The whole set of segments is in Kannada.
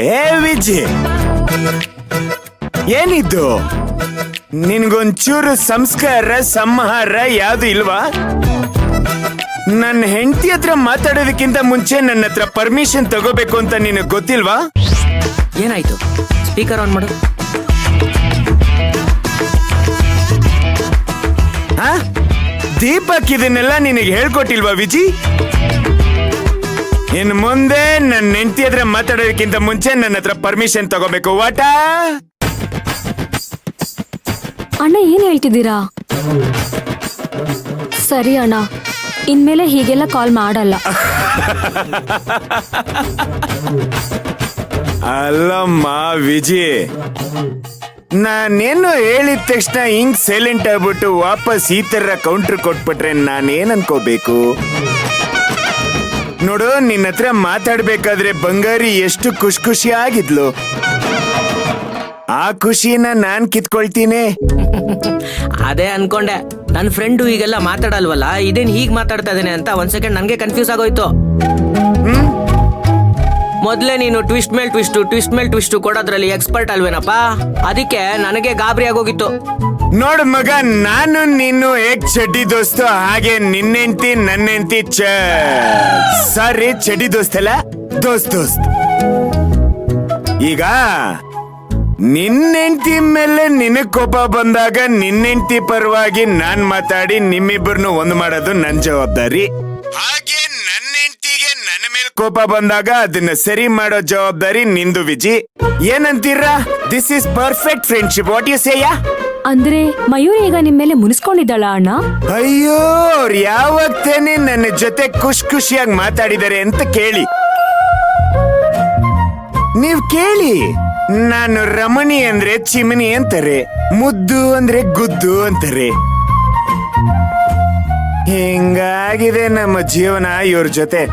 ಹೇ ವಿಜಯ್, ಏನಿದ್ದು? ನಿನ್ಗೊಂಚೂರು ಸಂಸ್ಕಾರ ಸಂಹಾರ ಯಾವ್ದು ಇಲ್ವಾ? ನನ್ನ ಹೆಂಡತಿ ಹತ್ರ ಮಾತಾಡೋದಕ್ಕಿಂತ ಮುಂಚೆ ನನ್ನ ಹತ್ರ ಪರ್ಮಿಷನ್ ತಗೋಬೇಕು ಅಂತ ನಿನಗೆ ಗೊತ್ತಿಲ್ವಾ? ಏನಾಯ್ತು? ಸ್ಪೀಕರ್ ಆನ್ ಮಾಡು. ದೀಪಕ್ ಇದನ್ನೆಲ್ಲ ನಿನಗೆ ಹೇಳ್ಕೊಟ್ಟಿಲ್ವಾ ವಿಜಿ? ಇನ್ ಮುಂದೆ ನನ್ನ ಹೆಂಡತಿ ಹತ್ರ ಮಾತಾಡೋದಕ್ಕಿಂತ ಮುಂಚೆ ನನ್ನ ಹತ್ರ ಪರ್ಮಿಷನ್ ತಗೋಬೇಕು. ವಾಟ ಅಣ್ಣ, ಏನ್ ಹೇಳ್ತಿದ್ದೀರಾ? ಸರಿ ಅಣ್ಣ, ಇನ್ಮೇಲೆ ಹೀಗೆಲ್ಲ ಕಾಲ್ ಮಾಡಲ್ಲ. ಅಲ್ಲಮ್ಮ ವಿಜಿ, ನಾನೇನು ಹೇಳಿದ ತಕ್ಷಣ ಹಿಂಗ್ ಸೈಲೆಂಟ್ ಆಗ್ಬಿಟ್ಟು ವಾಪಸ್ ಈ ತರ ಕೌಂಟರ್ ಕೊಟ್ಬಿಟ್ರೆ ನಾನೇನ್ ಅನ್ಕೋಬೇಕು? ನೋಡು, ನಿನ್ನ ಹತ್ರ ಮಾತಾಡ್ಬೇಕಾದ್ರೆ ಬಂಗಾರಿ ಎಷ್ಟು ಖುಷಿ ಆಗಿದ್ಲು. ಆ ಖುಷಿನ ನಾನ್ ಕಿತ್ಕೊಳ್ತೀನಿ. ಅದೇ ಅನ್ಕೊಂಡೆ, ನನ್ನ ಫ್ರೆಂಡು ಈಗೆಲ್ಲ ಮಾತಾಡಲ್ವಲ್ಲ, ಇದೇನ್ ಹೀಗ್ ಮಾತಾಡ್ತಾ ಇದ್ದೇನೆ ಅಂತ ಒಂದ್ ಸೆಕೆಂಡ್ ನನ್ಗೆ ಕನ್ಫ್ಯೂಸ್ ಆಗೋಯ್ತು. ಮೊದ್ಲೇ ನೀನು ಟ್ವಿಸ್ಟ್ ಮೇಲ್ ಟ್ವಿಸ್ಟ್ ಕೊಡೋದ್ರಲ್ಲಿ ಎಕ್ಸ್ಪರ್ಟ್ ಅಲ್ವೇನಪ್ಪ, ಅದಕ್ಕೆ ನನಗೆ ಗಾಬರಿ ಆಗೋಗಿತ್ತು. ನೋಡು ಮಗ, ನಾನು ನೀನು ಹೇಗ್ ಚಡ್ಡಿ ದೋಸ್ತು ಹಾಗೆ ನಿನ್ನೆಂತಿ ನನ್ನೆಂತಿ ಸಾರಿ ಚಡ್ಡಿ ದೋಸ್ತಲ್ಲ, ದೋಸ್ತ್. ಈಗ ನಿನ್ನೆಂಟಿ ಮೇಲೆ ನಿನಗ್ ಕೋಪ ಬಂದಾಗ ನಿನ್ನೆಂಟಿ ಪರವಾಗಿ ನಾನ್ ಮಾತಾಡಿ ನಿಮ್ಮಿಬ್ಬರನ್ನು ಒಂದು ಮಾಡೋದು ನನ್ ಜವಾಬ್ದಾರಿ. ಹಾಗೆ ನನ್ನ ಹೆಂಡತಿಗೆ ನನ್ನ ಮೇಲೆ ಕೋಪ ಬಂದಾಗ ಅದನ್ನ ಸರಿ ಮಾಡೋ ಜವಾಬ್ದಾರಿ ನಿಂದು ವಿಜಿ. ಏನಂತೀರಾ? This is perfect friendship. What you say? ಅಂದ್ರೆ ಮಯೂರಿ ಈಗ ನಿಮ್ ಮೇಲೆ ಮುನಿಸ್ಕೊಂಡಿದ್ದಾಳ ಅಣ್ಣ? ಅಯ್ಯೋ, ಅವ್ರು ಯಾವಾಗ ತಾನೇ ನನ್ನ ಜೊತೆ ಖುಷಿಯಾಗಿ ಮಾತಾಡಿದ್ದಾರೆ ಅಂತ ಕೇಳಿ. ನೀವ್ ಕೇಳಿ, ನಾನು ರಮಣಿ ಅಂದ್ರೆ ಚಿಮನಿ ಅಂತಾರೆ, ಮುದ್ದು ಅಂದ್ರೆ ಗುದ್ದು ಅಂತಾರೆ. ಹಿಂಗಾಗಿದೆ ನಮ್ಮ ಜೀವನ ಇವ್ರ ಜೊತೆ.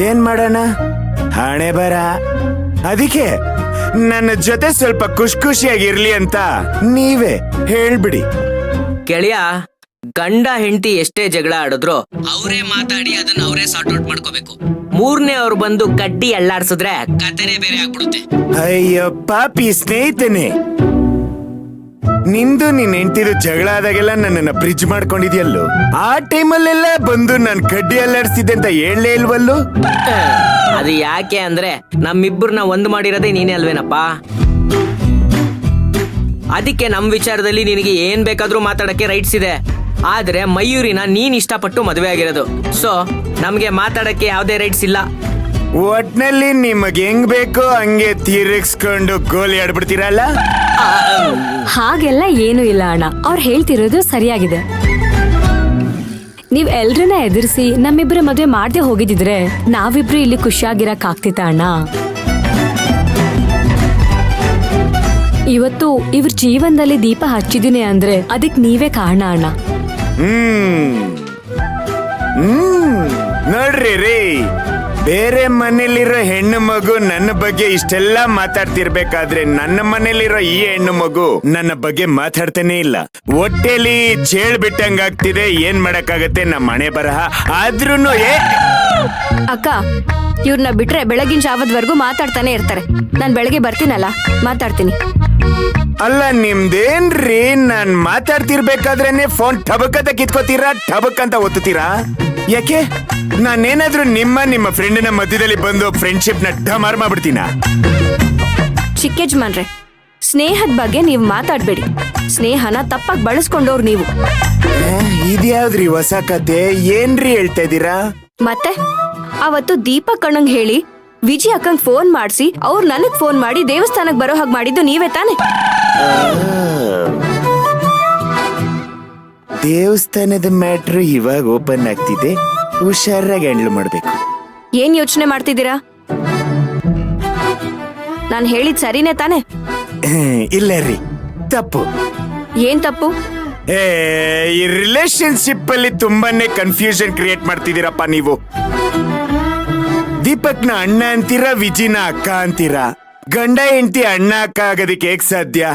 ಏನ್ ಮಾಡೋಣ, ಹಣೆ ಬರ. ಅದಕ್ಕೆ ನನ್ನ ಜೊತೆ ಸ್ವಲ್ಪ ಖುಷಿಯಾಗಿರ್ಲಿ ಅಂತ ನೀವೇ ಹೇಳ್ಬಿಡಿ. ಗೆಳೆಯ, ಗಂಡ ಹೆಂಡತಿ ಎಷ್ಟೇ ಜಗಳ ಆಡಿದ್ರು ಅವರೇ ಮಾತಾಡಿ ಅದನ್ನ ಅವರೇ ಸಾರ್ಟ್ ಔಟ್ ಮಾಡ್ಕೋಬೇಕು. ಮೂರನೇ ಅವ್ರು ಬಂದು ಕಡ್ಡಿ ಅಳ್ಳಾಡ್ಸಿದ್ರೆ ಕತೆನೇ ಬೇರೆ ಆಗ್ಬಿಡುತ್ತೆ. ಅಯ್ಯೋ ಪಾಪಿ ಸ್ನೇಹಿತನೇ, ನಿಂದು ನಿನ್ ಹೆಂಡತಿದು ಜಗಳ ಆದಾಗೆಲ್ಲ ನನ್ನನ್ನ ಬ್ರಿಡ್ಜ್ ಮಾಡ್ಕೊಂಡಿದ್ಯಲ್ಲೋ, ಆ ಟೈಮಲ್ಲೆಲ್ಲ ಬಂದು ನಾನ್ ಕಡ್ಡಿ ಅಲ್ಲಾಡ್ಸಿದ್ದೆ ಅಂತ ಹೇಳಲೇ ಇಲ್ವಲ್ಲೋ? ಅದು ಯಾಕೆ ಅಂದ್ರೆ ನಮ್ಮಿಬ್ಬರನ್ನ ಒಂದು ಮಾಡಿರೋದೇ ನೀನೇ ಅಲ್ವೇನಪ್ಪ. ಅದಕ್ಕೆ ನಮ್ ವಿಚಾರದಲ್ಲಿ ನಿನಗೆ ಏನ್ ಬೇಕಾದ್ರೂ ಮಾತಾಡಕ್ಕೆ ರೈಟ್ಸ್ ಇದೆ. ಆದ್ರೆ ಮಯೂರಿನ ನೀನ್ ಇಷ್ಟಪಟ್ಟು ಮದುವೆ ಆಗಿರೋದು, ಸೊ ನಮ್ಗೆ ಮಾತಾಡಕ್ಕೆ ಯಾವ್ದೇ ರೈಟ್ಸ್ ಇಲ್ಲ. ಒಟ್ನಲ್ಲಿ ನಿಮಗೆ ಹೆಂಗ್ ಬೇಕೋ ಹಂಗೆ ತೀರಿಸ್ಕೊಂಡು ಗೋಲಿ ಆಡ್ಬಿಡ್ತೀರಲ್ಲ? ಹಾಗೆಲ್ಲ ಏನು ಇಲ್ಲ ಅಣ್ಣ, ಅವ್ರು ಹೇಳ್ತಿರೋದು ಸರಿಯಾಗಿದೆ. ನೀವ್ ಎಲ್ರನ್ನ ಎದುರಿಸಿ ನಮ್ಮಿಬ್ರ ಮದ್ವೆ ಮಾಡದೆ ಹೋಗಿದ್ರೆ ನಾವಿಬ್ರು ಇಲ್ಲಿ ಖುಷಿಯಾಗಿರಕ್ ಆಗ್ತಿತ್ತ ಅಣ್ಣ? ಇವತ್ತು ಇವ್ರ ಜೀವನದಲ್ಲಿ ದೀಪ ಹಚ್ಚಿದೀನಿ ಅಂದ್ರೆ ಅದಕ್ ನೀವೇ ಕಾರಣ ಅಣ್ಣ. ನೋಡ್ರಿ ರೀ, ಬೇರೆ ಮನೇಲಿರೋ ಹೆಣ್ಣು ಮಗು ನನ್ನ ಬಗ್ಗೆ ಇಷ್ಟೆಲ್ಲ ಮಾತಾಡ್ತಿರ್ಬೇಕಾದ್ರೆ ನನ್ನ ಮನೇಲಿರೋ ಈ ಹೆಣ್ಣು ಮಗು ನನ್ನ ಬಗ್ಗೆ ಮಾತಾಡ್ತಾನೆ ಇಲ್ಲ. ಹೊಟ್ಟೆಲಿ ಚೇಳ್ ಬಿಟ್ಟಂಗಾಗ್ತಿದೆ. ಏನ್ ಮಾಡಕ್ಕಾಗತ್ತೆ, ನಮ್ಮ ಮನೆ ಬರಹ. ಆದ್ರೂನು ಅಕ್ಕ, ಇವ್ರನ್ನ ಬಿಟ್ರೆ ಬೆಳಗಿನ ಜಾವದ್ವರೆಗೂ ಮಾತಾಡ್ತಾನೆ ಇರ್ತಾರೆ. ನಾನ್ ಬೆಳಗ್ಗೆ ಬರ್ತೀನಲ್ಲ, ಮಾತಾಡ್ತೀನಿ. ಅಲ್ಲ ನಿಮ್ದೇನ್ರಿ, ನಾನ್ ಮಾತಾಡ್ತಿರ್ಬೇಕಾದ್ರೇನೆ ಫೋನ್ ಟಬಕ್ ಕಿತ್ಕೋತೀರಾ, ಟಬಕ್ ಅಂತ ಒತ್ತುತ್ತೀರಾ? ಯಾಕೆ? ನಾನೇನಾದ್ರೂ ನಿಮ್ಮ ಫ್ರೆಂಡಿನ ಮಧ್ಯದಲ್ಲಿ ಬಂದು ಫ್ರೆಂಡ್ಶಿಪ್ ನ ಡಮಾರ್ ಮಾಡ್ಬಿಡ್ತೀನ? ಚಿಕ್ಕ ಯಜಮಾನ್ರೆ, ಸ್ನೇಹದ ಬಗ್ಗೆ ನೀವು ಮಾತಾಡ್ಬೇಡಿ. ಸ್ನೇಹನ ತಪ್ಪಾಗಿ ಬಳಸ್ಕೊಂಡವ್ರು ನೀವು. ಇದ್ಯಾವ್ದ್ರಿ ಹೊಸ ಕತೆ? ಏನ್ರಿ ಹೇಳ್ತಾ ಇದೀರಾ? ಮತ್ತೆ ಅವತ್ತು ದೀಪಕ್ ಅಣ್ಣಂಗ್ ಹೇಳಿ ವಿಜಿ ಅಕ್ಕಂಗ್ ಫೋನ್ ಮಾಡಿಸಿ ಅವ್ರು ನನಗ್ ಫೋನ್ ಮಾಡಿ ದೇವಸ್ಥಾನಕ್ ಬರೋ ಹಾಗೆ ಮಾಡಿದ್ದು ನೀವೇ ತಾನೆ? ದೇವಸ್ಥಾನದ ಮ್ಯಾಟ್ರು ಇವಾಗ ಓಪನ್ ಆಗ್ತಿದೆ. ಹುಷಾರಾಗಿ ಹ್ಯಾಂಡಲ್ ಮಾಡ್ಬೇಕು. ಏನ್ ಯೋಚನೆ ಮಾಡ್ತಿದ್ದೀರಾ? ನಾನ್ ಹೇಳಿದ್ ಸರಿನೇ ತಾನೆ? ಇಲ್ಲ ರೀ, ತಪ್ಪು. ಏನ್ ತಪ್ಪು? ಈ ರಿಲೇಶನ್ಶಿಪ್ ಅಲ್ಲಿ ತುಂಬಾನೇ ಕನ್ಫ್ಯೂಷನ್ ಕ್ರಿಯೇಟ್ ಮಾಡ್ತಿದ್ದೀರಪ್ಪ ನೀವು. ದೀಪಕ್ನ ಅಣ್ಣ ಅಂತೀರಾ, ವಿಜಿನ ಅಕ್ಕ ಅಂತೀರಾ. ಗಂಡ ಹೆಂಡತಿ ಅಣ್ಣ ಅಕ್ಕ ಆಗೋದಕ್ಕೆ ಹೇಗ್ ಸಾಧ್ಯ?